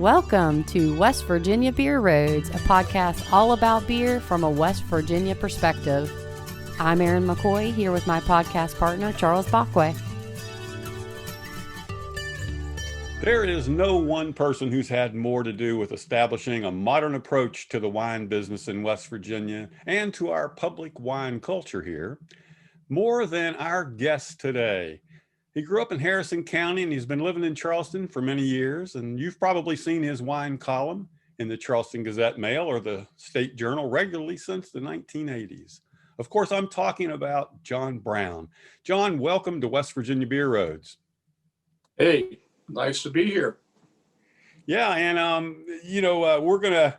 Welcome to West Virginia Beer Roads, a podcast all about beer from a West Virginia perspective. I'm Erin McCoy, here with my podcast partner, Charles Bockway. There is no one person who's had more to do with establishing a modern approach to the wine business in West Virginia and to our public wine culture here, more than our guest today. He grew up in Harrison County and he's been living in Charleston for many years. And you've probably seen his wine column in the Charleston Gazette-Mail or the State Journal regularly since the 1980s. Of course, I'm talking about John Brown. John, welcome to West Virginia Beer Roads. Hey, nice to be here. Yeah, and we're going to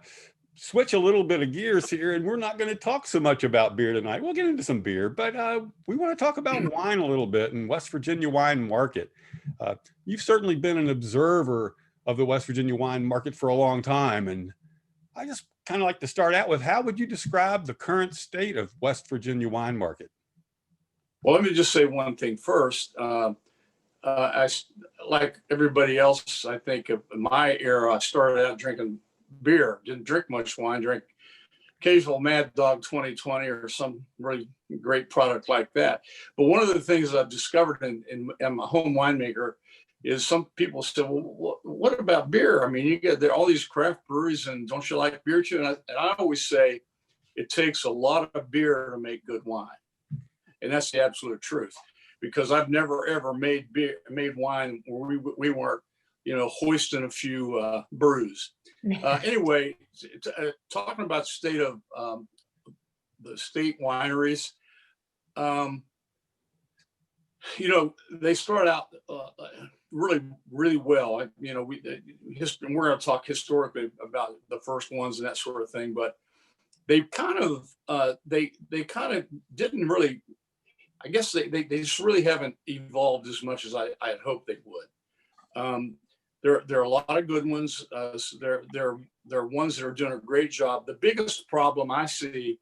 switch a little bit of gears here, and we're not going to talk so much about beer tonight. We'll get into some beer, but we want to talk about wine a little bit and West Virginia wine market. You've certainly been an observer of the West Virginia wine market for a long time, and I just kind of like to start out with, how would you describe the current state of West Virginia wine market? Well, let me just say one thing first. I, like everybody else, I think of my era, I started out drinking beer, didn't drink much wine, drank occasional Mad Dog 2020 or some really great product like that. But one of the things I've discovered in my home winemaker is some people say, well, what about beer? I mean, you get all these craft breweries, and don't you like beer too? And I always say it takes a lot of beer to make good wine. And that's the absolute truth, because I've never, ever made wine where we weren't, hoisting a few brews. Anyway, talking about state of the state wineries, they start out really, really well. We're going to talk historically about the first ones and that sort of thing, but they kind of didn't really. I guess they just really haven't evolved as much as I had hoped they would. There are a lot of good ones. There are ones that are doing a great job. The biggest problem I see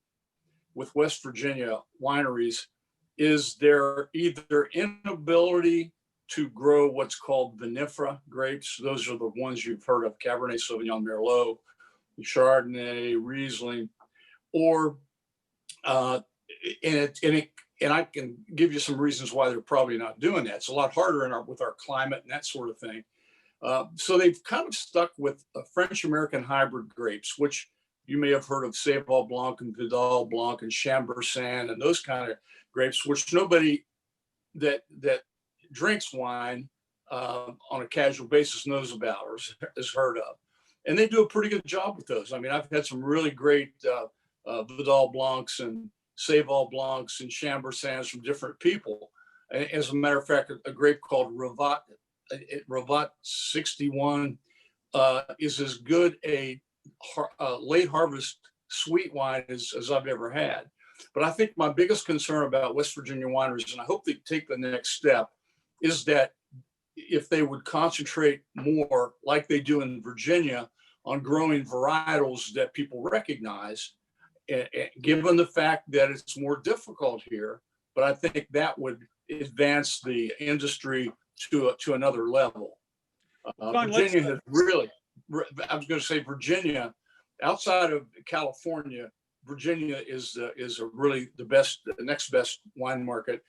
with West Virginia wineries is their either inability to grow what's called Vinifera grapes. Those are the ones you've heard of: Cabernet Sauvignon, Merlot, Chardonnay, Riesling, or and I can give you some reasons why they're probably not doing that. It's a lot harder with our climate and that sort of thing. So they've kind of stuck with French-American hybrid grapes, which you may have heard of: Seyval Blanc and Vidal Blanc and Chambourcin and those kind of grapes, which nobody that drinks wine on a casual basis knows about or has heard of. And they do a pretty good job with those. I mean, I've had some really great Vidal Blancs and Seyval Blancs and Chambourcins from different people. As a matter of fact, a grape called Ravat 61 is as good a late harvest sweet wine as I've ever had. But I think my biggest concern about West Virginia wineries, and I hope they take the next step, is that if they would concentrate more, like they do in Virginia, on growing varietals that people recognize, given the fact that it's more difficult here. But I think that would advance the industry to another level. Virginia has really, I was going to say Virginia, outside of California, Virginia is really the next best wine market.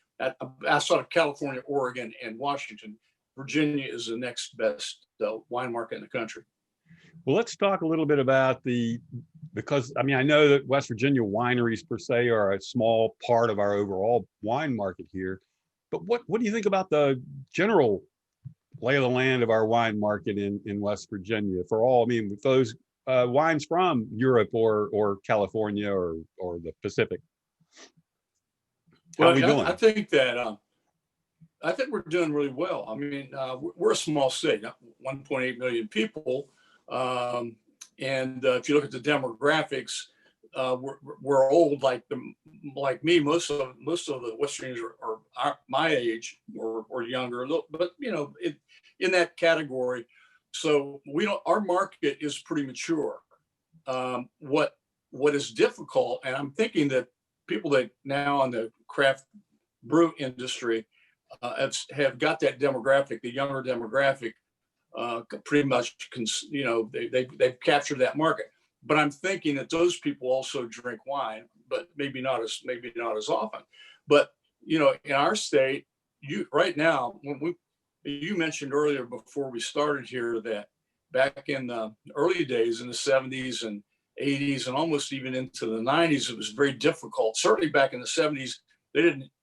Outside of California, Oregon, and Washington, Virginia is the next best wine market in the country. Well, let's talk a little bit about because I know that West Virginia wineries per se are a small part of our overall wine market here, but what do you think about the general lay of the land of our wine market in West Virginia for all? I mean, with those wines from Europe or California or the Pacific. How are we doing? I think that I think we're doing really well. I mean, we're a small state, 1.8 million people. And if you look at the demographics, we're old, like me. Most of the West Virginians are my age or younger, but in that category. So our market is pretty mature. What is difficult, and I'm thinking that people that now in the craft brew industry have got that demographic, the younger demographic, pretty much, they've captured that market. But I'm thinking that those people also drink wine, but maybe not as often. But in our state, right now, you mentioned earlier before we started here that back in the early days in the 70s and 80s and almost even into the 90s, it was very difficult. Certainly back in the 70s,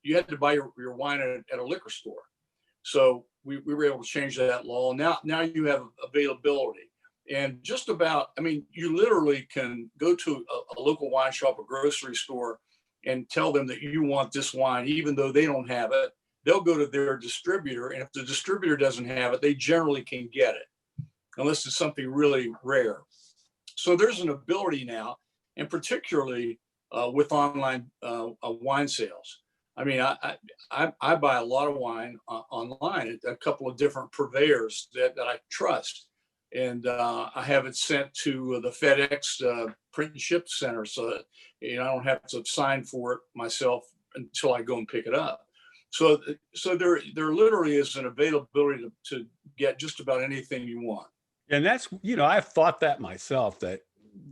you had to buy your wine at a liquor store. So we were able to change that law. Now you have availability. And just about, you literally can go to a local wine shop, a grocery store, and tell them that you want this wine, even though they don't have it. They'll go to their distributor, and if the distributor doesn't have it, they generally can get it, unless it's something really rare. So there's an ability now, and particularly with online wine sales. I buy a lot of wine online at a couple of different purveyors that I trust. And I have it sent to the FedEx print and ship center, so that I don't have to sign for it myself until I go and pick it up. So there literally is an availability to get just about anything you want. And that's, I've thought that myself, that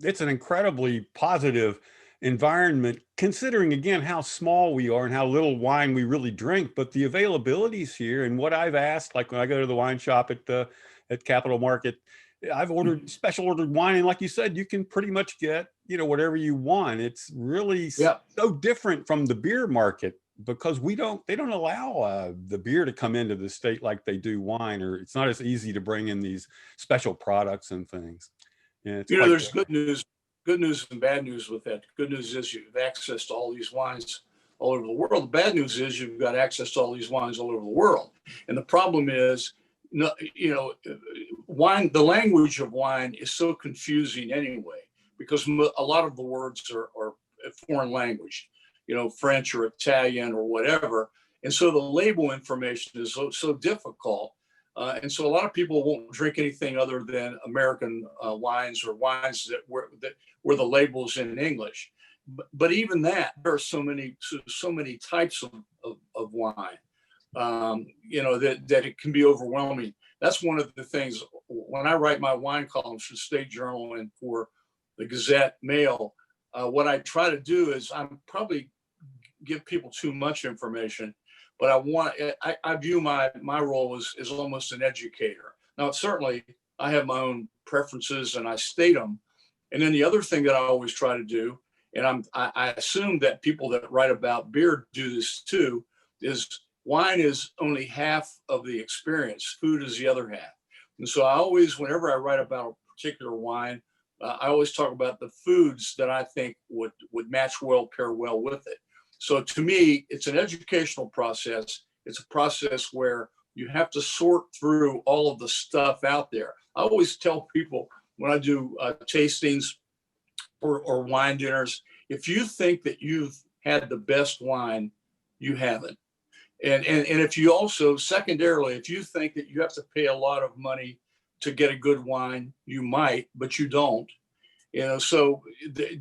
it's an incredibly positive environment, considering again how small we are and how little wine we really drink. But the availability's here, and what I've asked, like when I go to the wine shop at Capital Market, I've ordered special ordered wine, and like you said, you can pretty much get whatever you want. It's really so different from the beer market, because they don't allow the beer to come into the state like they do wine, or it's not as easy to bring in these special products and things. Yeah, there's good news and bad news with that. Good news is you have access to all these wines all over the world. The bad news is you've got access to all these wines all over the world. And the problem is, wine, the language of wine is so confusing anyway, because a lot of the words are foreign language, French or Italian or whatever. And so the label information is so difficult. And so a lot of people won't drink anything other than American wines, or wines that were the labels in English. But even that, there are so many types of wine, that it can be overwhelming. That's one of the things when I write my wine columns for the State Journal and for the Gazette Mail. What I try to do is I'm probably give people too much information, but I view my role as almost an educator. Now, certainly I have my own preferences and I state them. And then the other thing that I always try to do, and I assume that people that write about beer do this too, is wine is only half of the experience. Food is the other half. And so I always, whenever I write about a particular wine, I always talk about the foods that I think would pair well with it. So to me, it's an educational process. It's a process where you have to sort through all of the stuff out there. I always tell people when I do tastings or wine dinners, if you think that you've had the best wine, you haven't. And if you also, secondarily, if you think that you have to pay a lot of money to get a good wine, you might, but you don't. So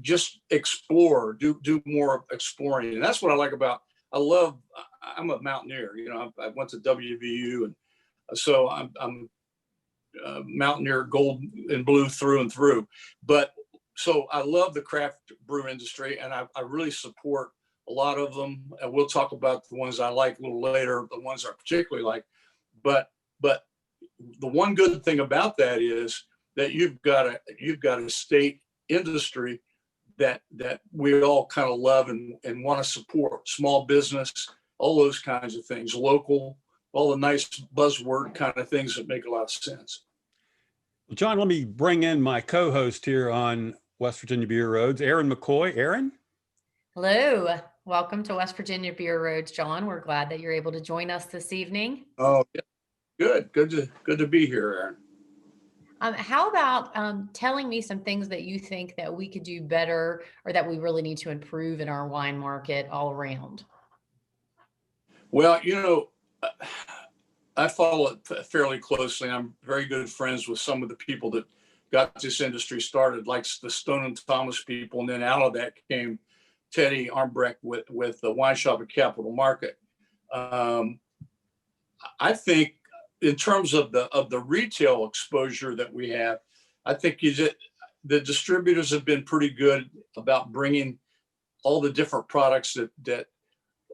just explore, do more exploring. And that's what I like about, I'm a mountaineer, I went to WVU, and so I'm mountaineer, gold and blue through and through. But so I love the craft brew industry, and I really support a lot of them. And we'll talk about the ones I like a little later, the ones I particularly like. But the one good thing about that is that you've got a state industry that we all kind of love and want to support. Small business, all those kinds of things, local, all the nice buzzword kind of things that make a lot of sense. Well, John, let me bring in my co-host here on West Virginia Beer Roads, Erin McCoy. Erin? Hello. Welcome to West Virginia Beer Roads, John. We're glad that you're able to join us this evening. Oh, yeah. Good to be here, Erin. How about telling me some things that you think that we could do better, or that we really need to improve in our wine market all around? Well, I follow it fairly closely. I'm very good friends with some of the people that got this industry started, like the Stone and Thomas people. And then out of that came Teddy Armbrecht with the wine shop at Capital Market. I think in terms of the retail exposure that we have, I think the distributors have been pretty good about bringing all the different products that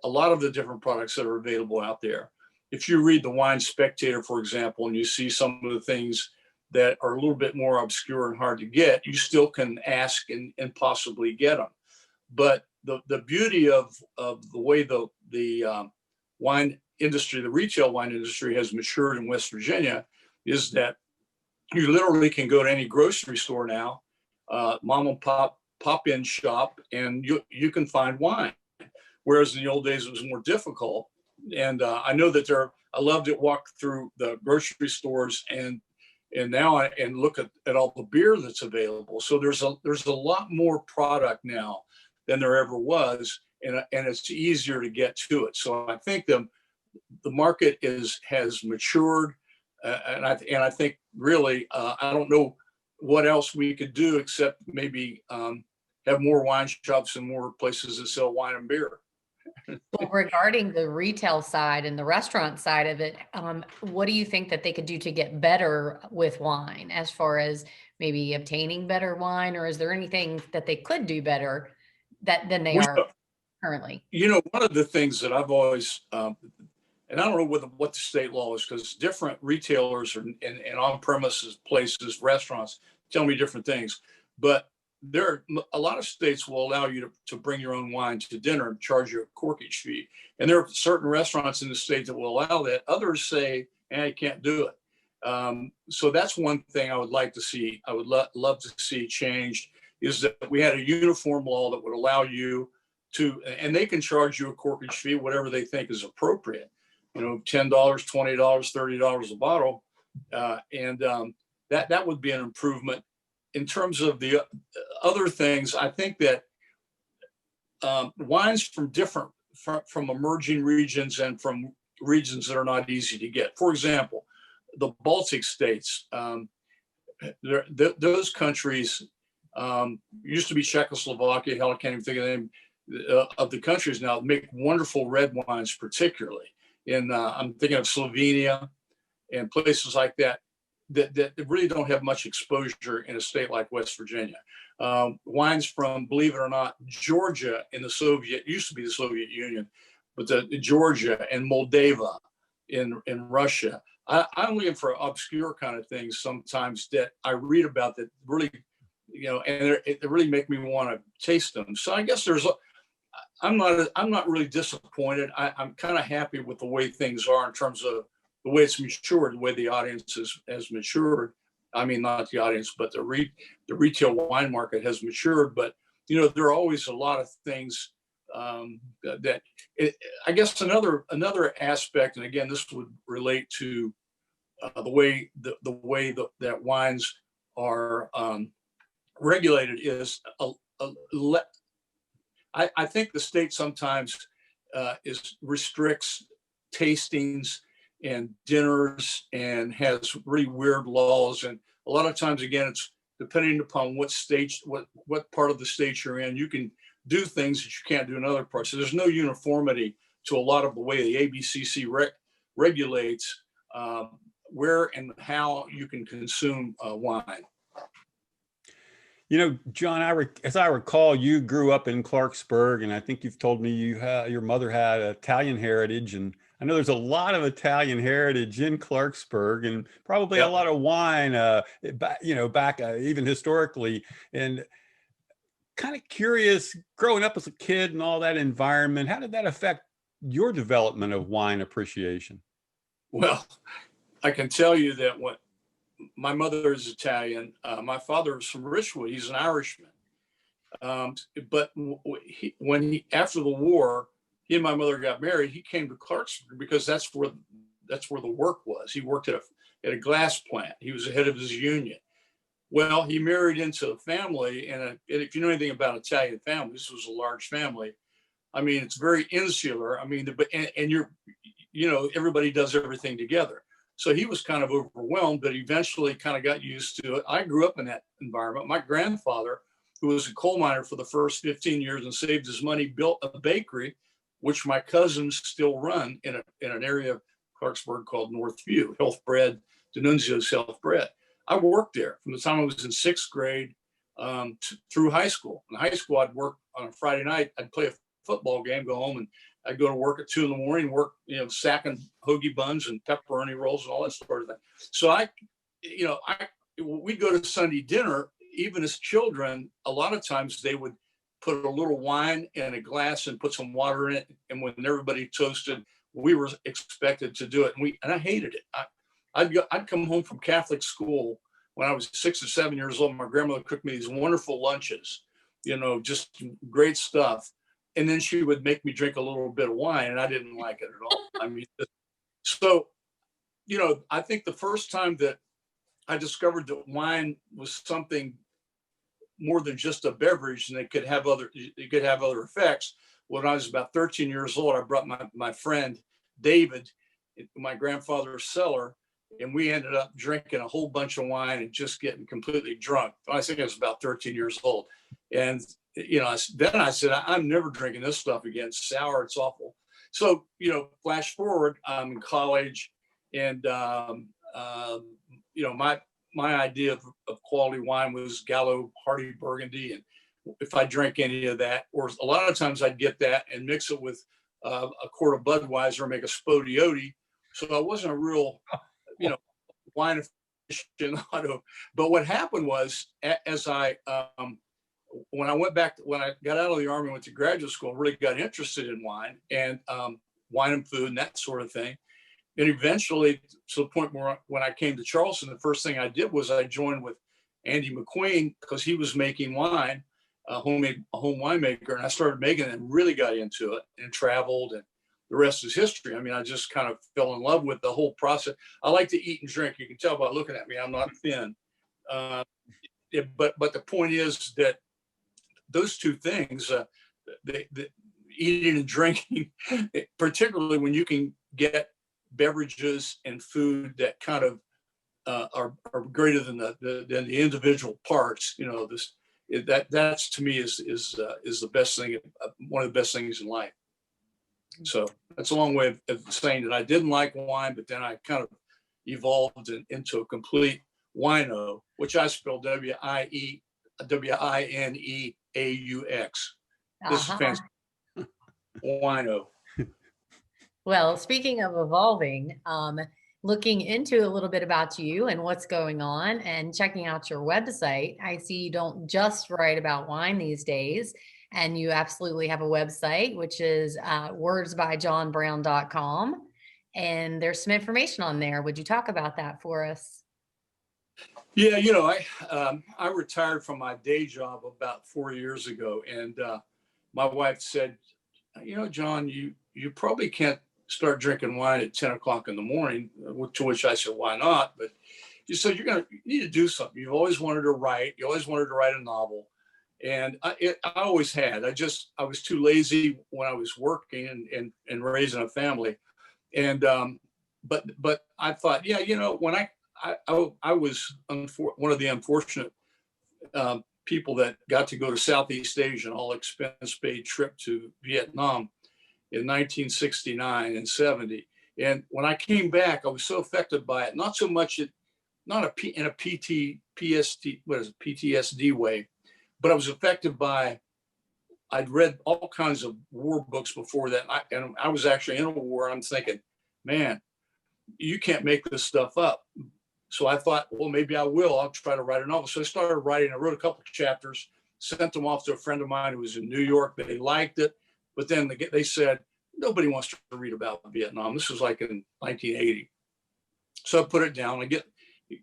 a lot of the different products that are available out there. If you read the Wine Spectator, for example, and you see some of the things that are a little bit more obscure and hard to get, you still can ask and possibly get them. But the beauty of the way the wine industry, the retail wine industry has matured in West Virginia is that you literally can go to any grocery store now, mom and pop-in shop, and you can find wine. Whereas in the old days, it was more difficult. And I know that I love to walk through the grocery stores and now and look at all the beer that's available. So there's a lot more product now than there ever was, and it's easier to get to it. So I think the market has matured, and I think really I don't know what else we could do except maybe have more wine shops and more places that sell wine and beer. Well, regarding the retail side and the restaurant side of it, what do you think that they could do to get better with wine, as far as maybe obtaining better wine, or is there anything that they could do better than they are currently? One of the things that I've always, and I don't know what the state law is, because different retailers and on-premises places, restaurants, tell me different things, but there are a lot of states will allow you to bring your own wine to dinner and charge you a corkage fee. And there are certain restaurants in the state that will allow that. Others say, you can't do it. So that's one thing I would like to see. I would love to see changed, is that we had a uniform law that would allow you to, and they can charge you a corkage fee, whatever they think is appropriate. $10, $20, $30 a bottle. That would be an improvement. In terms of the other things, I think that wines from emerging regions and from regions that are not easy to get. For example, the Baltic states, those countries used to be Czechoslovakia. Hell, I can't even think of the name of the countries now. Make wonderful red wines, particularly I'm thinking of Slovenia and places like that. That really don't have much exposure in a state like West Virginia. Wines from, believe it or not, Georgia used to be the Soviet Union, but Georgia and Moldova in Russia. I'm looking for obscure kind of things sometimes that I read about that really, and it really make me want to taste them. So I guess I'm not really disappointed. I'm kind of happy with the way things are in terms of the way it's matured, the way the audience has matured. I mean, not the audience, but the retail wine market has matured. But, there are always a lot of things I guess another aspect, and again, this would relate to the way that wines are regulated is I think the state sometimes restricts tastings and dinners and has really weird laws. And a lot of times, again, it's depending upon what part of the state you're in, you can do things that you can't do in other parts. So there's no uniformity to a lot of the way the ABCC regulates where and how you can consume wine. John, as I recall, you grew up in Clarksburg, and I think you've told me your mother had Italian heritage, and I know there's a lot of Italian heritage in Clarksburg, and probably a lot of wine, back even historically. And kind of curious, growing up as a kid and all that environment, how did that affect your development of wine appreciation? Well, I can tell you that my mother is Italian. My father is from Richwood. He's an Irishman. But after the war, he and my mother got married. He came to Clarksburg because that's where the work was. He worked at a glass plant. He was the head of his union. Well, he married into a family, and if you know anything about Italian families, this was a large family. I mean, it's very insular. I mean, everybody does everything together. So he was kind of overwhelmed, but eventually kind of got used to it. I grew up in that environment. My grandfather, who was a coal miner for the first 15 years and saved his money, built a bakery, which my cousins still run in an area Clarksburg called Northview, Health-bred, D'Annunzio's Health-bred. I worked there from the time I was in 6th grade through high school. In high school, I'd work on a Friday night. I'd play a football game, go home, and I'd go to work at 2 a.m, work, sacking hoagie buns and pepperoni rolls and all that sort of thing. So we'd go to Sunday dinner, even as children. A lot of times they would put a little wine in a glass and put some water in it. And when everybody toasted, we were expected to do it. And I hated it. I'd come home from Catholic school when I was 6 or 7 years old. My grandmother cooked me these wonderful lunches, just great stuff. And then she would make me drink a little bit of wine, and I didn't like it at all. I mean, so, I think the first time that I discovered that wine was something more than just a beverage, and it could have other effects. When I was about 13 years old, I brought my friend David into my grandfather's cellar, and we ended up drinking a whole bunch of wine and just getting completely drunk. I think I was about 13 years old. And, then I said, I'm never drinking this stuff again. It's sour, it's awful. So, flash forward, I'm in college, and, my idea of quality wine was Gallo Hardy Burgundy. And if I drank any of that, or a lot of times I'd get that and mix it with a quart of Budweiser, make a Spodioti. So I wasn't a real, wine aficionado. But what happened was, as when I got out of the Army, went to graduate school, really got interested in wine and food and that sort of thing. And eventually, to the point where when I came to Charleston, the first thing I did was I joined with Andy McQueen, because he was making wine, a home winemaker, and I started making it and really got into it and traveled, and the rest is history. I mean, I just kind of fell in love with the whole process. I like to eat and drink. You can tell by looking at me, I'm not thin. But the point is that those two things, the eating and drinking, particularly when you can get beverages and food that kind of are greater than the individual parts, that's to me is the best thing, one of the best things in life. So that's a long way of saying that I didn't like wine, but then I kind of evolved into a complete wino, which I spell WINEAUX. This is fancy. Wino. Well, speaking of evolving, looking into a little bit about you and what's going on and checking out your website, I see you don't just write about wine these days, and you absolutely have a website, which is wordsbyjohnbrown.com. And there's some information on there. Would you talk about that for us? Yeah, I retired from my day job about 4 years ago, and my wife said, John, you probably can't start drinking wine at 10 o'clock in the morning, to which I said, why not? But she said, you need to do something. You've always wanted to write. You always wanted to write a novel. And I always had. I was too lazy when I was working and raising a family. And but I thought, when I was one of the unfortunate people that got to go to Southeast Asia, an all expense paid trip to Vietnam in 1969 and 70. And when I came back, I was so affected by it, not so much in a PTSD way, but I was affected by, I'd read all kinds of war books before that. And I was actually in a war. I'm thinking, man, you can't make this stuff up. So I thought, well, maybe I will. I'll try to write a novel. So I started writing. I wrote a couple of chapters, sent them off to a friend of mine who was in New York. They liked it. But then they said, nobody wants to read about Vietnam. This was like in 1980. So I put it down.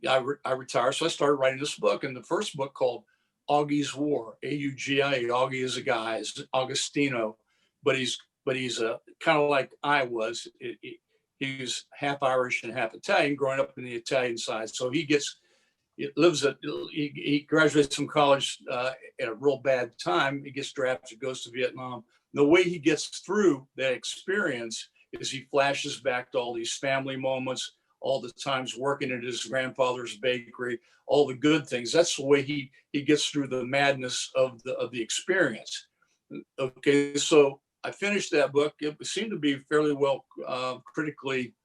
I retired. So I started writing this book. And the first book called Auggie's War, AUGIA. Auggie is a guy, is Augustino, but he's kind of like I was. He's half Irish and half Italian, growing up in the Italian side. So he graduates from college at a real bad time. He gets drafted, goes to Vietnam. The way he gets through that experience is he flashes back to all these family moments, all the times working at his grandfather's bakery, all the good things. That's the way he gets through the madness of the experience. Okay, so I finished that book. It seemed to be fairly well critically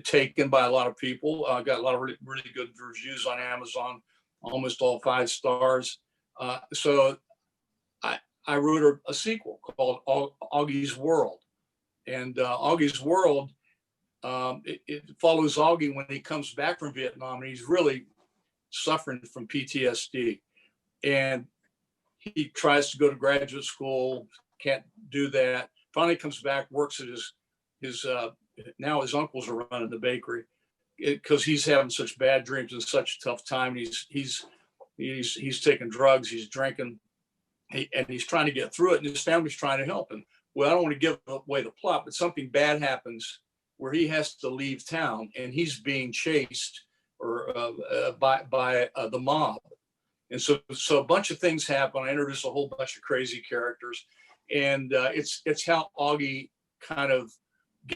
taken by a lot of people. Got a lot of really, really good reviews on Amazon, almost all 5 stars. So I wrote a sequel called Augie's World. And Augie's World, it follows Auggie when he comes back from Vietnam, and he's really suffering from PTSD. And he tries to go to graduate school, can't do that. Finally comes back, works at his now his uncles are running the bakery because he's having such bad dreams and such a tough time. He's taking drugs, he's drinking, and he's trying to get through it, and his family's trying to help him. Well, I don't want to give away the plot, but something bad happens where he has to leave town, and he's being chased by the mob. And so a bunch of things happen. I introduce a whole bunch of crazy characters, and it's how Auggie kind of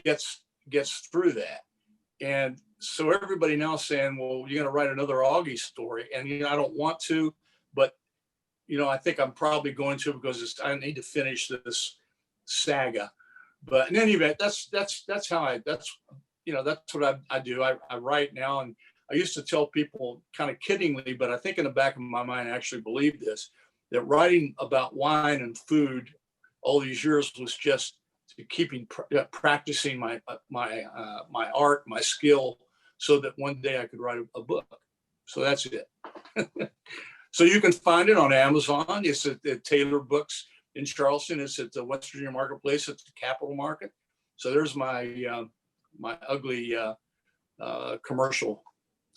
gets through that. And so everybody now saying, well, you're going to write another Auggie story. And, I don't want to, but, I think I'm probably going to, because I need to finish this saga. But in any event, that's how that's what I do. I write now, and I used to tell people kind of kiddingly, but I think in the back of my mind, I actually believe this, that writing about wine and food all these years was just practicing my art, my skill, so that one day I could write a book. So that's it. So you can find it on Amazon. It's at Taylor Books in Charleston. It's at the West Virginia Marketplace at the Capital Market. So there's my ugly commercial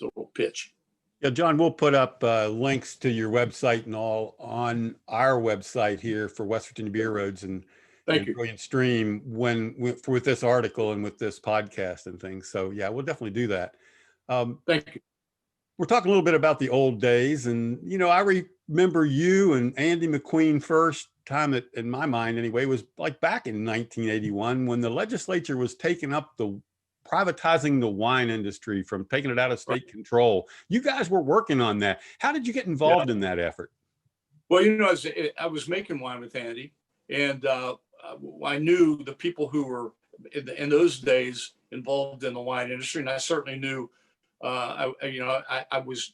little pitch. Yeah, John, we'll put up links to your website and all on our website here for West Virginia Beer Roads and Brilliant Stream with this article and with this podcast and things. So yeah, we'll definitely do that. Thank you. We're talking a little bit about the old days, and I remember you and Andy McQueen first time in my mind anyway was like back in 1981 when the legislature was taking up privatizing the wine industry, from taking it out of state control. You guys were working on that. How did you get involved in that effort? Well, I was making wine with Andy, and I knew the people who were in those days involved in the wine industry, and I certainly knew. I was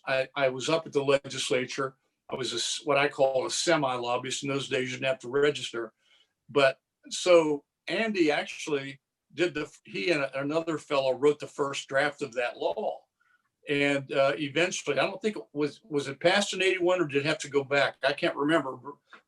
up at the legislature. I was what I call a semi-lobbyist. In those days, you didn't have to register. But so Andy actually he and another fellow wrote the first draft of that law. And eventually, I don't think it was it passed in 81 or did it have to go back? I can't remember.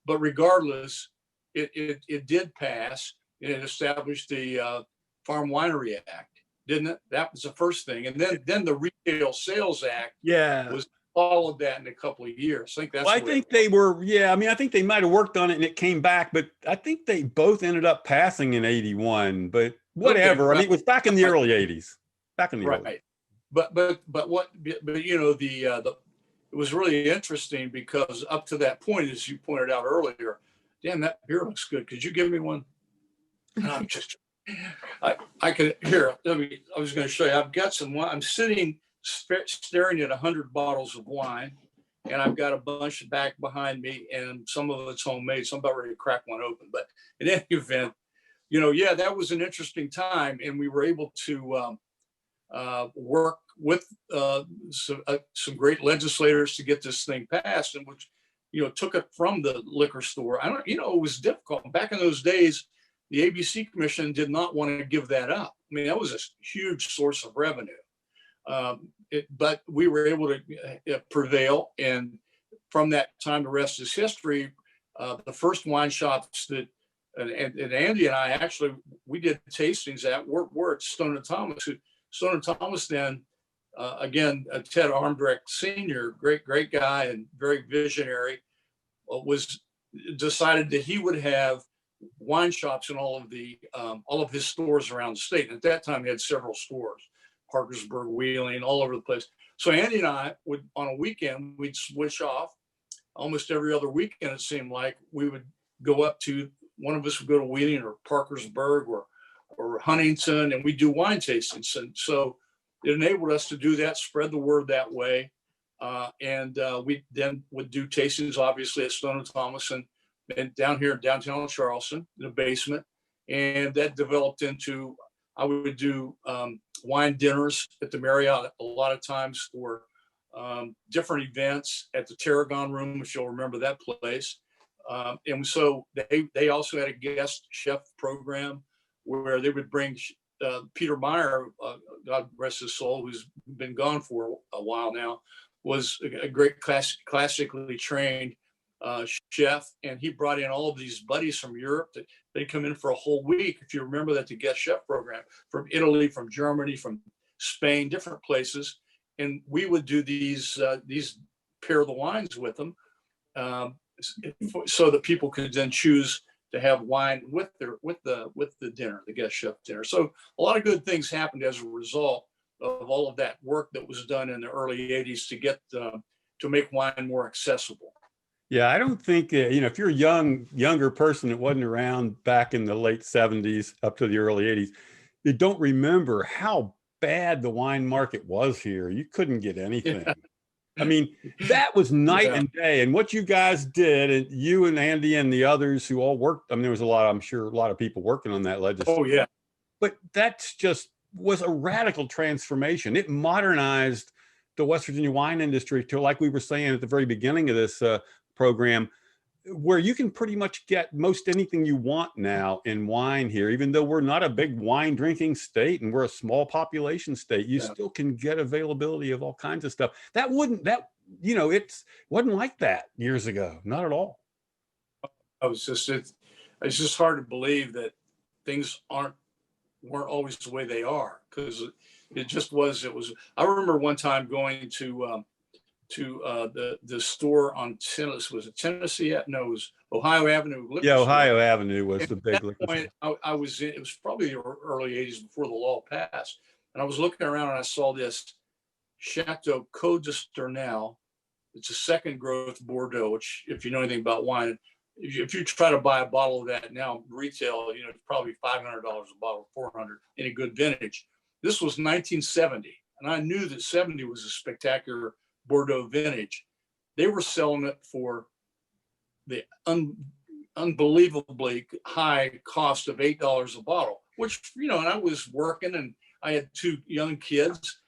But regardless, it did pass, and it established the Farm Winery Act, didn't it? That was the first thing. And then the Retail Sales Act was followed that in a couple of years. I think that's I think they were, I think they might have worked on it and it came back, but I think they both ended up passing in 81, but whatever. Okay, I mean, it was back in the early 80s. Back in the early. But it was really interesting because up to that point, as you pointed out earlier, damn, that beer looks good. Could you give me one? I'm just I could here. I was going to show you. I've got some wine. I'm sitting staring at 100 bottles of wine, and I've got a bunch back behind me, and some of it's homemade. So I'm about ready to crack one open. But in any event, that was an interesting time, and we were able to work with some great legislators to get this thing passed, and which took it from the liquor store. It was difficult back in those days. The ABC Commission did not want to give that up. I mean, that was a huge source of revenue. But we were able to prevail. And from that time, the rest is history. The first wine shops that and Andy and I actually, we did tastings at were at Stone & Thomas. Stone & Thomas then, again, Ted Armdrecht Sr., great guy and very visionary, decided that he would have wine shops in all of his stores around the state. And at that time, he had several stores, Parkersburg, Wheeling, all over the place. So Andy and I would, on a weekend, we'd switch off. Almost every other weekend, it seemed like we would go up to, one of us would go to Wheeling or Parkersburg or Huntington, and we'd do wine tastings. And so it enabled us to do that, spread the word that way. And we then would do tastings, obviously, at Stone & Thomas and down here in downtown Charleston, in the basement. And that developed into I would do wine dinners at the Marriott a lot of times for different events at the Tarragon Room, if you'll remember that place. And so they also had a guest chef program where they would bring Peter Meyer, God rest his soul, who's been gone for a while now, was a great classically trained chef, and he brought in all of these buddies from Europe that they'd come in for a whole week. If you remember that, the guest chef program, from Italy, from Germany, from Spain, different places, and we would do these pair the wines with them, so that people could then choose to have wine with the dinner, the guest chef dinner. So a lot of good things happened as a result of all of that work that was done in the early 80s to get to make wine more accessible. Yeah, I don't think, if you're a younger person that wasn't around back in the late 70s up to the early 80s, you don't remember how bad the wine market was here. You couldn't get anything. Yeah. I mean, that was night and day. And what you guys did, and you and Andy and the others who all worked, I mean, there was I'm sure a lot of people working on that legislation. Oh, yeah. But that's just was a radical transformation. It modernized the West Virginia wine industry to, like we were saying at the very beginning of this program, where you can pretty much get most anything you want now in wine here. Even though we're not a big wine drinking state and we're a small population state, you still can get availability of all kinds of stuff. It wasn't like that years ago, not at all. It's just hard to believe that things weren't always the way they are, because it just was. I remember one time going to the store on Tennessee. Was it Tennessee? No, it was Ohio Avenue. Yeah, Ohio Avenue was the big liquor store. I was in. It was probably the early 80s before the law passed, and I was looking around and I saw this Chateau Côte d'Estournel. It's a second growth Bordeaux, which, if you know anything about wine, if you try to buy a bottle of that now retail, it's probably $500 a bottle, $400 in a good vintage. This was 1970, and I knew that 70 was a spectacular Bordeaux vintage. They were selling it for the unbelievably high cost of $8 a bottle, which, and I was working and I had two young kids.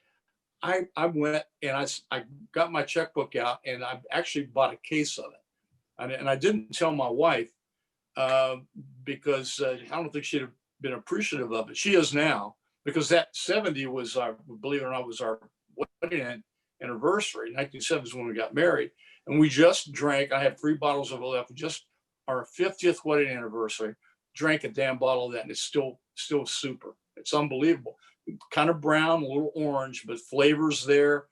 I went and I got my checkbook out and I actually bought a case of it. And I didn't tell my wife because I don't think she'd have been appreciative of it. She is now, because that 70 was believe it or not, was our wedding anniversary. 1970 is when we got married, and we just drank. I have 3 bottles of it left. Just our 50th wedding anniversary. Drank a damn bottle of that, and it's still super. It's unbelievable. Kind of brown, a little orange, but flavors there.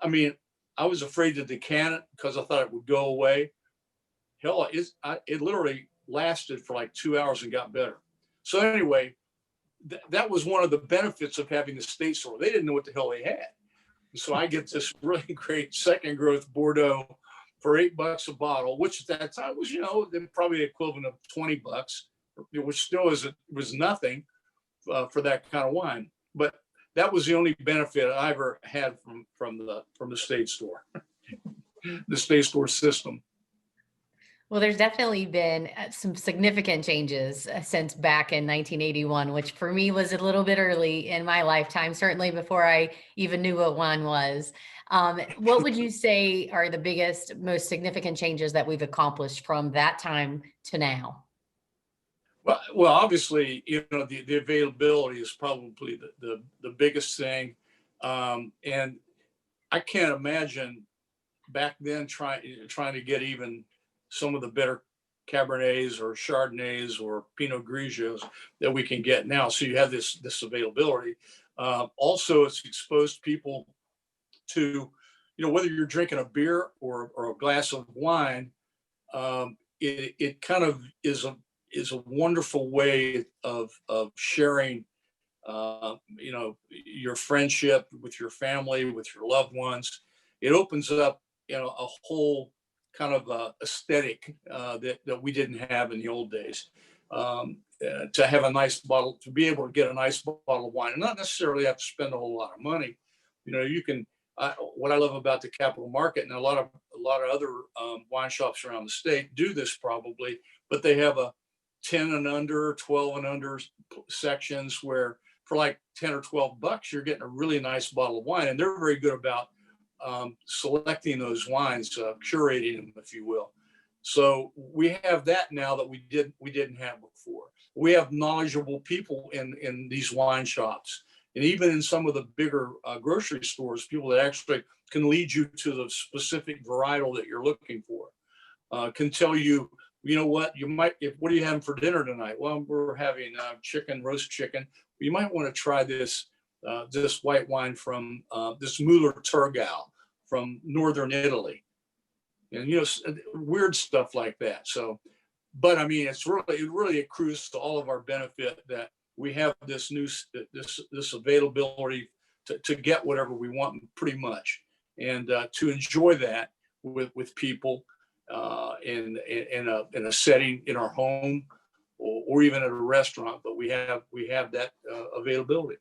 I mean, I was afraid to decant it because I thought it would go away. Hell, it literally lasted for like 2 hours and got better. So anyway, that was one of the benefits of having the state store. They didn't know what the hell they had. So I get this really great second growth Bordeaux for $8 a bottle, which at that time was, probably the equivalent of $20, which still was nothing for that kind of wine. But that was the only benefit I ever had from the state store, the state store system. Well, there's definitely been some significant changes since back in 1981, which for me was a little bit early in my lifetime, certainly before I even knew what wine was. What would you say are the biggest, most significant changes that we've accomplished from that time to now? Well, obviously, the availability is probably the biggest thing. And I can't imagine back then trying to get even some of the better Cabernets or Chardonnays or Pinot Grigios that we can get now. So you have this availability. Also, it's exposed people to, whether you're drinking a beer or a glass of wine, it kind of is a wonderful way of sharing, your friendship with your family, with your loved ones. It opens up, a whole kind of aesthetic that we didn't have in the old days. To have a nice bottle, to be able to get a nice bottle of wine, and not necessarily have to spend a whole lot of money. You can. What I love about the Capital Market, and a lot of other wine shops around the state do this probably, but they have a 10 and under, 12 and under sections where for like 10 or 12 bucks, you're getting a really nice bottle of wine. And they're very good about selecting those wines, curating them, if you will. So we have that now that we didn't have before. We have knowledgeable people in these wine shops, and even in some of the bigger grocery stores, people that actually can lead you to the specific varietal that you're looking for. Can tell you, you know what, you might, what are you having for dinner tonight? Well, we're having roast chicken. You might want to try this this white wine from this Müller Thurgau from northern Italy, and weird stuff like that. So, but I mean, it really accrues to all of our benefit that we have this this availability to get whatever we want, pretty much, and to enjoy that with people in a setting in our home or even at a restaurant. But we have that availability.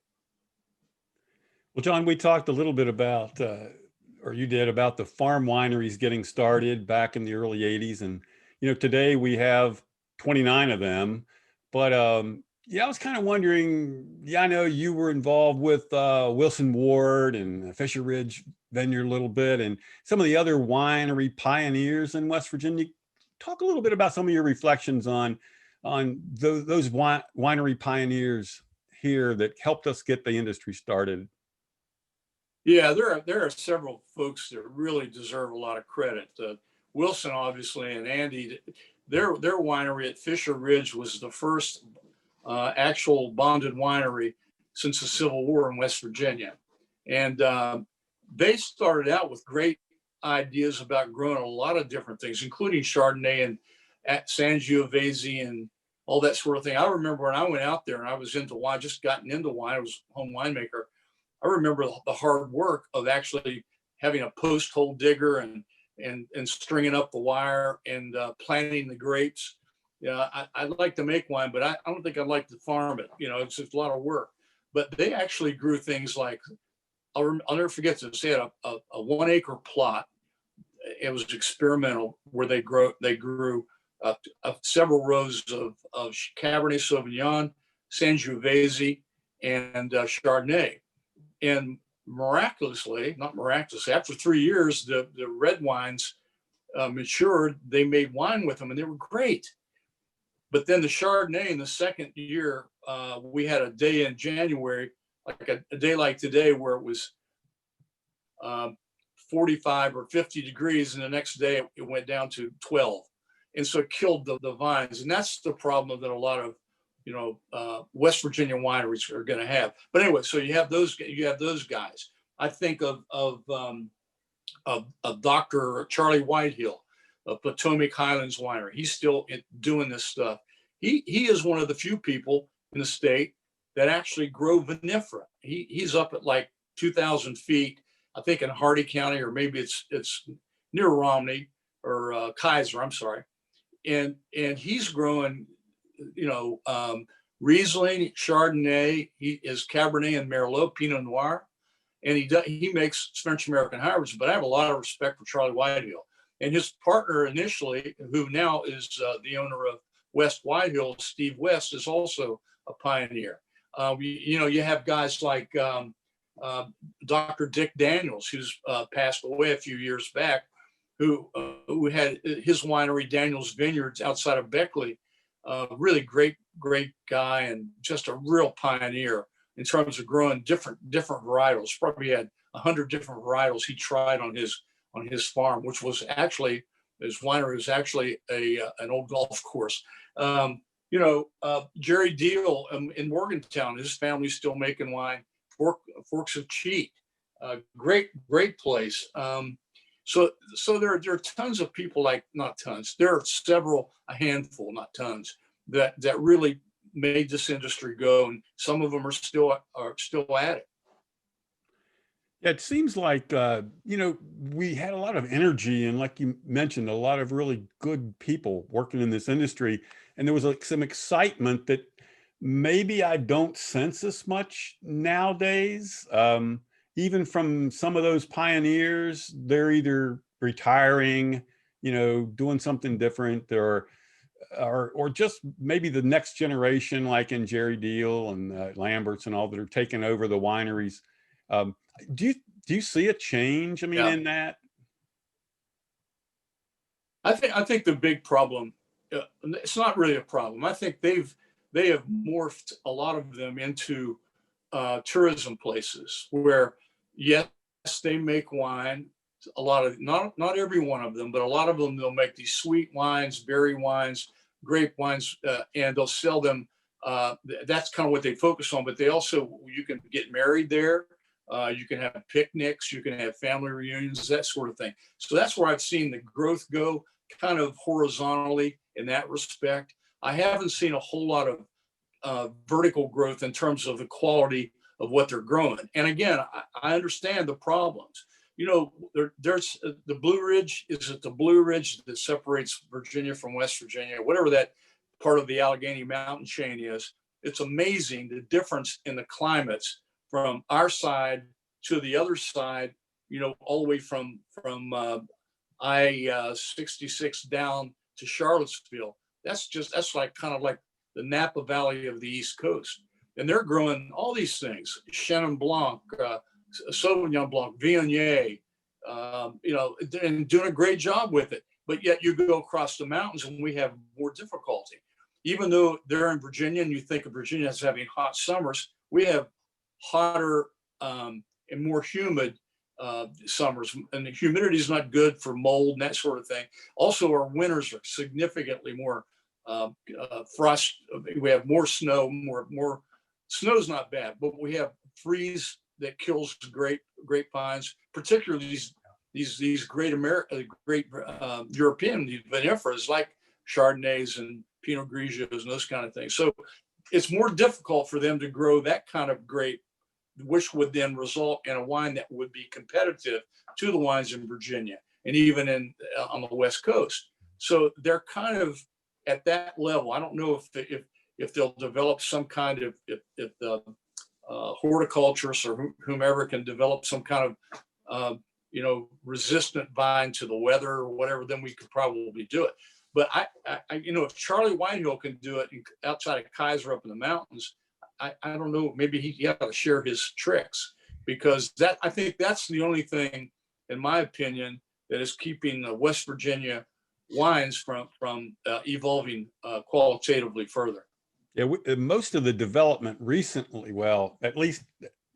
Well, John, we talked a little bit about, or you did, about the farm wineries getting started back in the early 80s. And, today we have 29 of them. But yeah, I was kind of wondering, I know you were involved with Wilson Ward and Fisher Ridge Vineyard a little bit, and some of the other winery pioneers in West Virginia. Talk a little bit about some of your reflections on those winery pioneers here that helped us get the industry started. Yeah, there are several folks that really deserve a lot of credit. Wilson, obviously, and Andy, their winery at Fisher Ridge was the first actual bonded winery since the Civil War in West Virginia. And they started out with great ideas about growing a lot of different things, including Chardonnay and Sangiovese and all that sort of thing. I remember when I went out there and I was into wine, just gotten into wine, I was a home winemaker. I remember the hard work of actually having a post hole digger and stringing up the wire and planting the grapes. I'd like to make wine, but I don't think I'd like to farm it. It's just a lot of work. But they actually grew things like, I'll never forget this. They had a 1 acre plot. It was experimental, where they grew several rows of Cabernet Sauvignon, Sangiovese, and Chardonnay. And miraculously, after 3 years, the red wines matured. They made wine with them, and they were great. But then the Chardonnay in the second year, we had a day in January, like a day like today, where it was 45 or 50 degrees, and the next day it went down to 12. And so it killed the vines. And that's the problem that a lot of West Virginia wineries are going to have. But anyway, so you have those guys. I think of Dr. Charlie Whitehill of Potomac Highlands Winery. He's still doing this stuff. He is one of the few people in the state that actually grow vinifera. He's up at like 2,000 feet, I think, in Hardy County, or maybe it's near Romney or Kaiser. I'm sorry, and he's growing Riesling, Chardonnay. He is Cabernet and Merlot, Pinot Noir, and he makes French American hybrids. But I have a lot of respect for Charlie Whitehill and his partner initially, who now is the owner of West Whitehill, Steve West, is also a pioneer. You have guys like Dr. Dick Daniels, who's passed away a few years back, who had his winery, Daniels Vineyards, outside of Beckley. Really great guy, and just a real pioneer in terms of growing different varietals. Probably had 100 different varietals he tried on his farm, which was actually, his winery was actually an old golf course. Jerry Deal in Morgantown, his family's still making wine. Forks of Cheat, great place. So there are tons of people, not tons. There are a handful, not tons, that really made this industry go, and some of them are still at it. Yeah, it seems like we had a lot of energy, and like you mentioned, a lot of really good people working in this industry, and there was some excitement that maybe I don't sense as much nowadays. Even from some of those pioneers, they're either retiring, doing something different, or or just maybe the next generation, like in Jerry Deal and Lambert's and all that are taking over the wineries. Do you see a change? I mean, in that? I think the big problem, it's not really a problem. I think they have morphed a lot of them into tourism places where, yes, they make wine. A lot of, not every one of them, but a lot of them, they'll make these sweet wines, berry wines, grape wines, and they'll sell them. That's kind of what they focus on. But they also, you can get married there. You can have picnics, you can have family reunions, that sort of thing. So that's where I've seen the growth go, kind of horizontally in that respect. I haven't seen a whole lot of vertical growth in terms of the quality of what they're growing. And again, I understand the problems. You know, there's the Blue Ridge. Is it the Blue Ridge that separates Virginia from West Virginia, whatever that part of the Allegheny Mountain chain is? It's amazing the difference in the climates from our side to the other side, you know, all the way from I-66 down to Charlottesville. That's like kind of like the Napa Valley of the East Coast. And they're growing all these things, Chenin Blanc, Sauvignon Blanc, Viognier, you know, and doing a great job with it. But yet you go across the mountains and we have more difficulty. Even though they're in Virginia and you think of Virginia as having hot summers, we have hotter and more humid summers, and the humidity is not good for mold and that sort of thing. Also, our winters are significantly more frost. We have more snow. More snow's not bad, but we have freeze that kills grapevines, particularly these great European Vineferas like Chardonnays and Pinot Grigios and those kind of things. So it's more difficult for them to grow that kind of grape, which would then result in a wine that would be competitive to the wines in Virginia and even on the West Coast. So they're kind of at that level. I don't know if they'll develop some kind of, if the horticulturists or whomever can develop some kind of you know, resistant vine to the weather or whatever, then we could probably do it. But I you know, if Charlie Winehill can do it outside of Kaiser up in the mountains, I don't know, maybe he ought to share his tricks, because I think that's the only thing, in my opinion, that is keeping the West Virginia wines from evolving qualitatively further. Yeah, most of the development recently, well, at least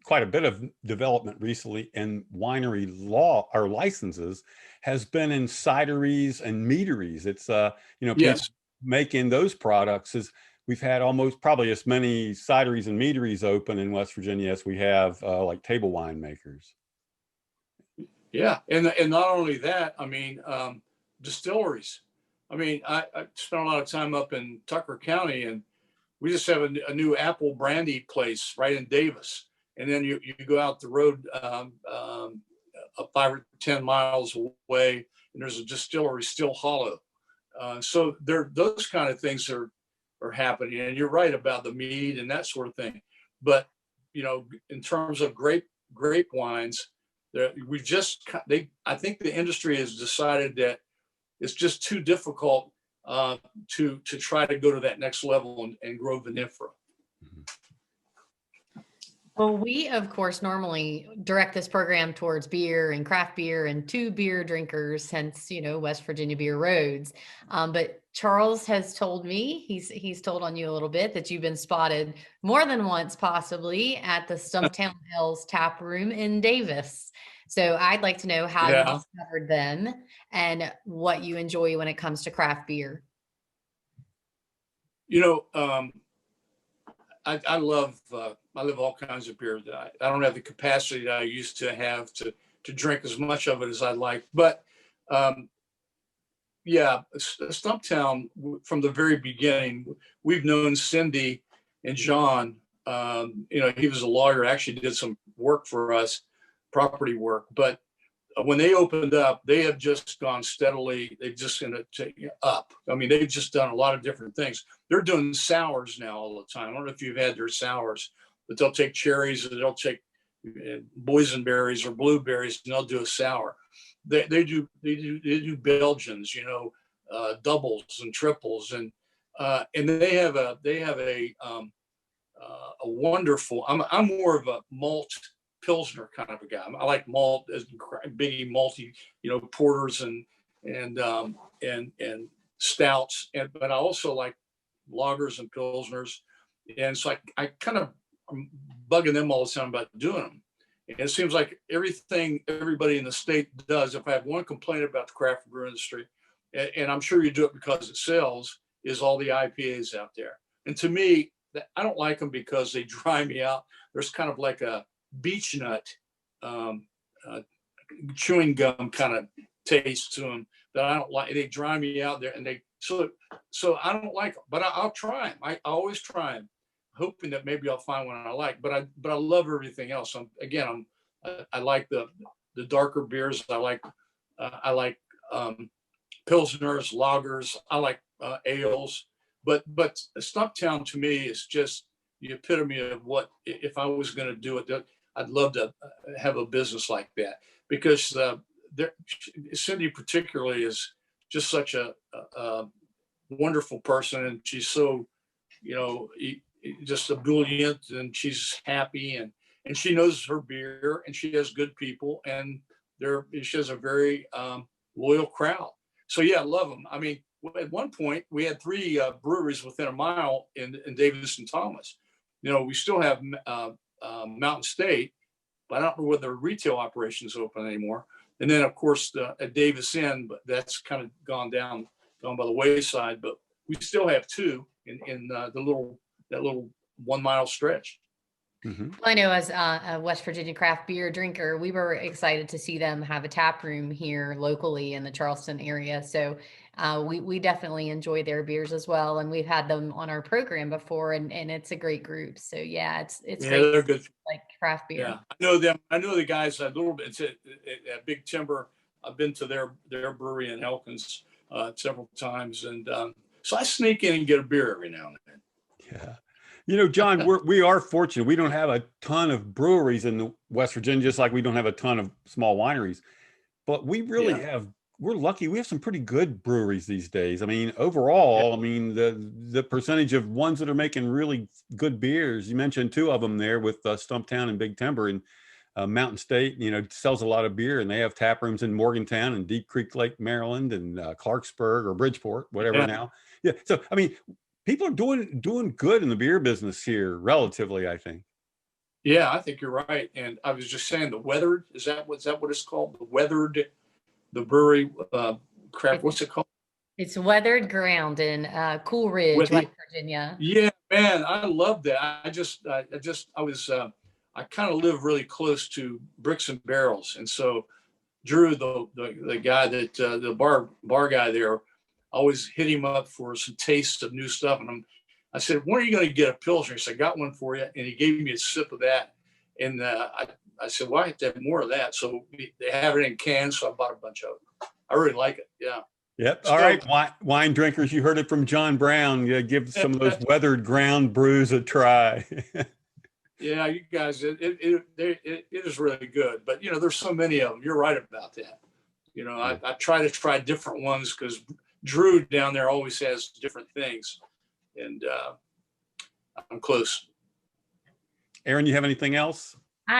quite a bit of development recently in winery law or licenses has been in cideries and meaderies. It's you know, yes, making those products. We've had almost probably as many cideries and meaderies open in West Virginia as we have like table wine makers. Yeah, and not only that, I mean, distilleries. I mean, I spent a lot of time up in Tucker County, and we just have a new apple brandy place right in Davis. And then you go out the road 5 or 10 miles away, and there's a distillery, Still Hollow. So those kind of things are happening. And you're right about the mead and that sort of thing. But you know, in terms of grape wines, I think the industry has decided that it's just too difficult to try to go to that next level and grow vinifera. Well, we, of course, normally direct this program towards beer and craft beer and to beer drinkers, hence, you know, West Virginia Beer Roads. But Charles has told me, he's told on you a little bit, that you've been spotted more than once, possibly, at the Stumptown Hills Tap Room in Davis. So I'd like to know how you discovered them and what you enjoy when it comes to craft beer. You know, I love all kinds of beer. I don't have the capacity that I used to have to drink as much of it as I'd like. But yeah, Stumptown, from the very beginning, we've known Cindy and John. You know, he was a lawyer, actually did some work for us, property work. But when they opened up, they have just gone steadily. They've just going to take up. I mean, they've just done a lot of different things. They're doing sours now all the time. I don't know if you've had their sours, but they'll take cherries and they'll take boysenberries or blueberries and they'll do a sour. They do Belgians, you know, doubles and triples, and And a wonderful. I'm more of a malt pilsner kind of a guy. I like malt, as big malty, porters and stouts, but I also like lagers and pilsners, and so I kind of I'm bugging them all the time about doing them. And it seems like everybody in the state does. If I have one complaint about the craft brew industry, and I'm sure you do it because it sells, is all the IPAs out there. And to me, I don't like them because they dry me out. There's kind of like a beech nut um, chewing gum kind of taste to them that I don't like. They dry me out there, and so I don't like them. But I'll try them. I always try them, hoping that maybe I'll find one I like. But I love everything else. I like the darker beers. I like pilsners, lagers. I like ales. But Stumptown to me is just the epitome of what, if I was going to do it, I'd love to have a business like that, because Cindy particularly is just such a wonderful person, and she's so, just ebullient, and she's happy, and she knows her beer, and she has good people, and she has a very loyal crowd. So yeah, I love them. I mean, at one point we had 3 breweries within a mile in Davis and Thomas. We still have Mountain State, but I don't know whether the retail operation is open anymore. And then of course at Davis Inn, but that's kind of gone by the wayside. But we still have 2 in that little 1 mile stretch. Mm-hmm. Well, I know as a West Virginia craft beer drinker, we were excited to see them have a tap room here locally in the Charleston area. So we definitely enjoy their beers as well. And we've had them on our program before, and it's a great group. So yeah, it's great. They're good. Like craft beer. Yeah, I know them. I know the guys a little bit. At Big Timber, I've been to their brewery in Elkins several times. And so I sneak in and get a beer every now and then. Yeah. John, we are fortunate. We don't have a ton of breweries in West Virginia, just like we don't have a ton of small wineries. But we really we're lucky. We have some pretty good breweries these days. I mean, overall, I mean, the percentage of ones that are making really good beers, you mentioned 2 of them there with Stumptown and Big Timber, and Mountain State, sells a lot of beer, and they have tap rooms in Morgantown and Deep Creek Lake, Maryland, and Clarksburg or Bridgeport, whatever now. Yeah. So, I mean, people are doing good in the beer business here, relatively, I think. Yeah, I think you're right. And I was just saying, the Weathered, is that what it's called? The Weathered, the brewery, craft. What's it called? It's Weathered Ground in Cool Ridge, West Virginia. Yeah, man, I love that. I kind of live really close to Bricks and Barrels, and so Drew, the guy that the bar guy there, always hit him up for some tastes of new stuff. And I said, when are you going to get a Pilsner? He said, I got one for you. And he gave me a sip of that. And I said, well, I have to have more of that. So they have it in cans. So I bought a bunch of them. I really like it. Yeah. Yep. All right. Wine drinkers, you heard it from John Brown. Yeah, give some of those Weathered Ground brews a try. Yeah, you guys, it is really good. But, there's so many of them. You're right about that. I try to try different ones because Drew down there always has different things, and I'm close. Aaron, you have anything else?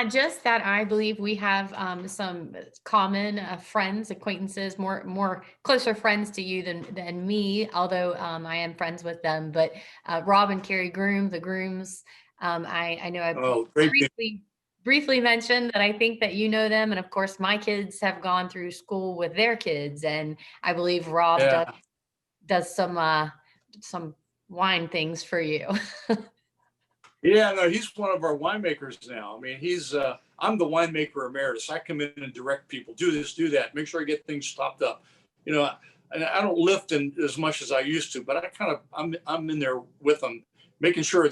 Just that I believe we have some common friends, acquaintances, more closer friends to you than me, although I am friends with them. But Rob and Carrie Groom, the Grooms, I know I briefly mentioned that I think that you know them. And of course, my kids have gone through school with their kids. And I believe Rob does some wine things for you. Yeah, no, he's one of our winemakers now. I mean, I'm the winemaker emeritus. I come in and direct people, do this, do that, make sure I get things topped up. And I don't lift in as much as I used to, but I'm in there with them, making sure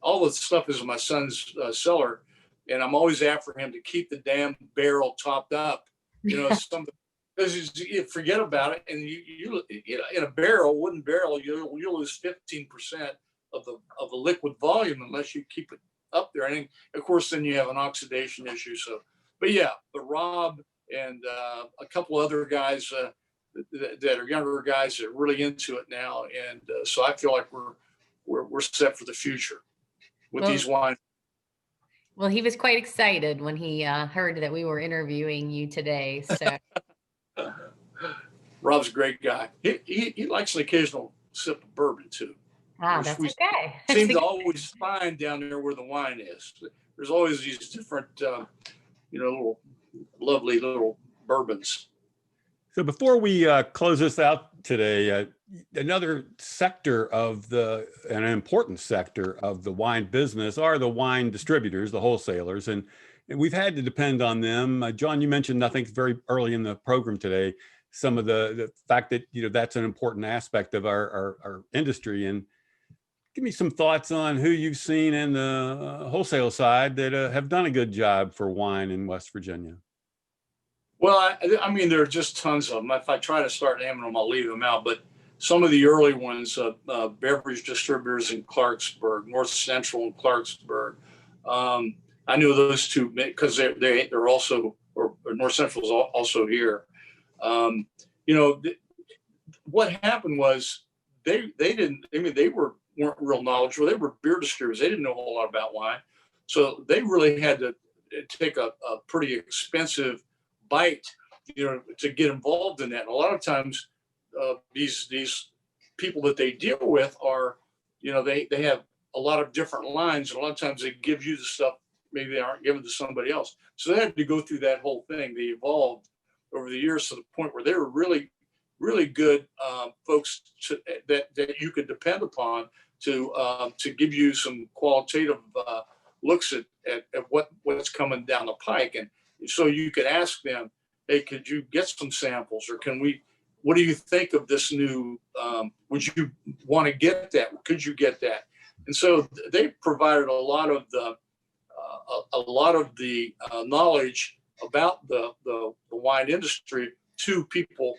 all the stuff is in my son's cellar, and I'm always after him to keep the damn barrel topped up. Because you forget about it, and you in a wooden barrel, you lose 15% of the liquid volume unless you keep it up there. And of course, then you have an oxidation issue. So, but Rob and a couple other guys, that are younger guys that are really into it now. And so I feel like we're set for the future with Well, these wines. well, he was quite excited when he heard that we were interviewing you today. So, Rob's a great guy. He likes an occasional sip of bourbon too, which that's we okay. seem to always find down there where the wine is. There's always these different, little lovely little bourbons. So before we close this out today, another sector of an important sector of the wine business are the wine distributors, the wholesalers, and we've had to depend on them. John, you mentioned, I think very early in the program today, some of the fact that, that's an important aspect of our industry. And give me some thoughts on who you've seen in the wholesale side that have done a good job for wine in West Virginia. Well, I mean, there are just tons of them. If I try to start naming them, I'll leave them out. But some of the early ones, beverage distributors in Clarksburg, North Central in Clarksburg. I knew those two because they're also, or North Central is also here. What happened was they didn't. I mean, they weren't real knowledgeable. They were beer distributors. They didn't know a whole lot about wine, so they really had to take a pretty expensive bite, to get involved in that. And a lot of times, these people that they deal with are, they have a lot of different lines. And a lot of times they give you the stuff maybe they aren't giving to somebody else. So they had to go through that whole thing. They evolved over the years to the point where they were really, really good folks that you could depend upon to give you some qualitative looks at what's coming down the pike. And so you could ask them, hey, could you get some samples, or what do you think of this new, would you want to get that? Could you get that? And so they provided a lot of the knowledge about the wine industry to people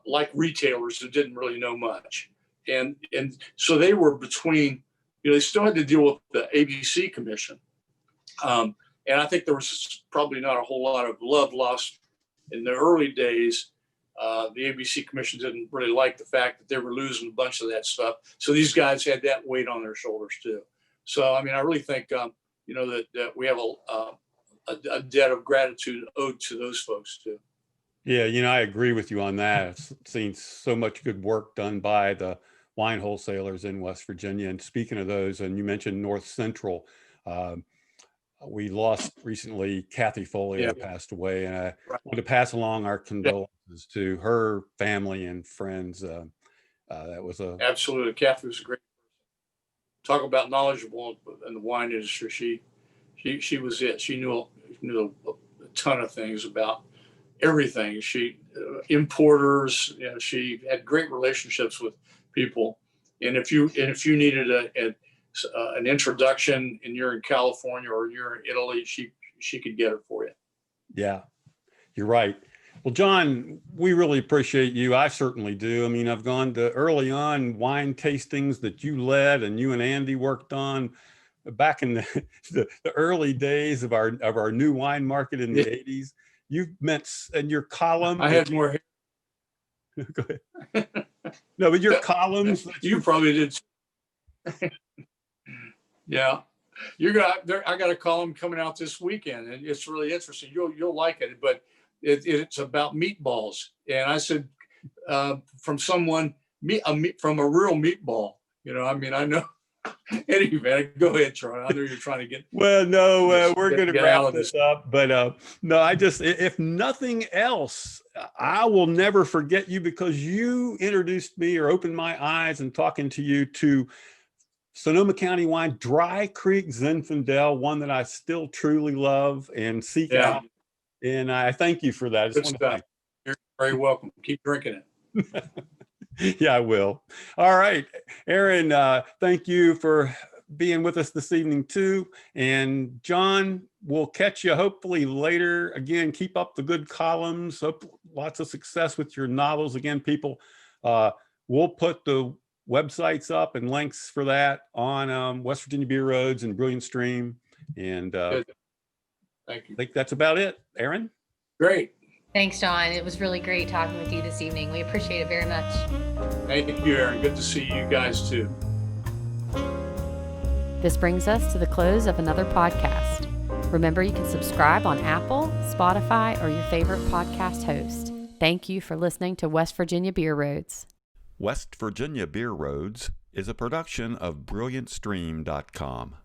like retailers who didn't really know much. And so they were between, they still had to deal with the ABC Commission. And I think there was probably not a whole lot of love lost in the early days. The ABC Commission didn't really like the fact that they were losing a bunch of that stuff. So these guys had that weight on their shoulders too. So, I mean, I really think, that we have a debt of gratitude owed to those folks too. Yeah, I agree with you on that. I've seen so much good work done by the wine wholesalers in West Virginia. And speaking of those, and you mentioned North Central, we lost recently Kathy Foley, who passed away, and I want to pass along our condolences to her family and friends. That was absolutely. Kathy was a great person. Talk about knowledgeable in the wine industry. She was it. She knew a ton of things about everything. She importers. She had great relationships with people. And if you needed an introduction and you're in California or you're in Italy, she could get it for you. Yeah, you're right. Well, John, we really appreciate you. I certainly do. I mean, I've gone to early on wine tastings that you led and you and Andy worked on back in the early days of our new wine market in the 80s. You've met in your column. I had more. Go ahead. No, but your columns. You probably did. Yeah, I got a column coming out this weekend, and it's really interesting. You'll like it, but it's about meatballs. And I said, from someone, from a real meatball. I mean, I know. Anyway, go ahead, Charlie. I know you're trying to get. Well, no, we're going to wrap this up. But no, if nothing else, I will never forget you because you introduced me or opened my eyes and talking to you to Sonoma County wine, Dry Creek Zinfandel, one that I still truly love and seek out. And I thank you for that. Good stuff. You're very welcome. Keep drinking it. Yeah, I will. All right, Aaron, thank you for being with us this evening too. And John, we'll catch you hopefully later. Again, keep up the good columns. Hope lots of success with your novels. Again, people, we'll put the websites up and links for that on West Virginia Beer Roads and Brilliant Stream. And thank you. I think that's about it, Aaron. Great. Thanks, John. It was really great talking with you this evening. We appreciate it very much. Thank you, Aaron. Good to see you guys too. This brings us to the close of another podcast. Remember, you can subscribe on Apple, Spotify, or your favorite podcast host. Thank you for listening to West Virginia Beer Roads. West Virginia Beer Roads is a production of BrilliantStream.com.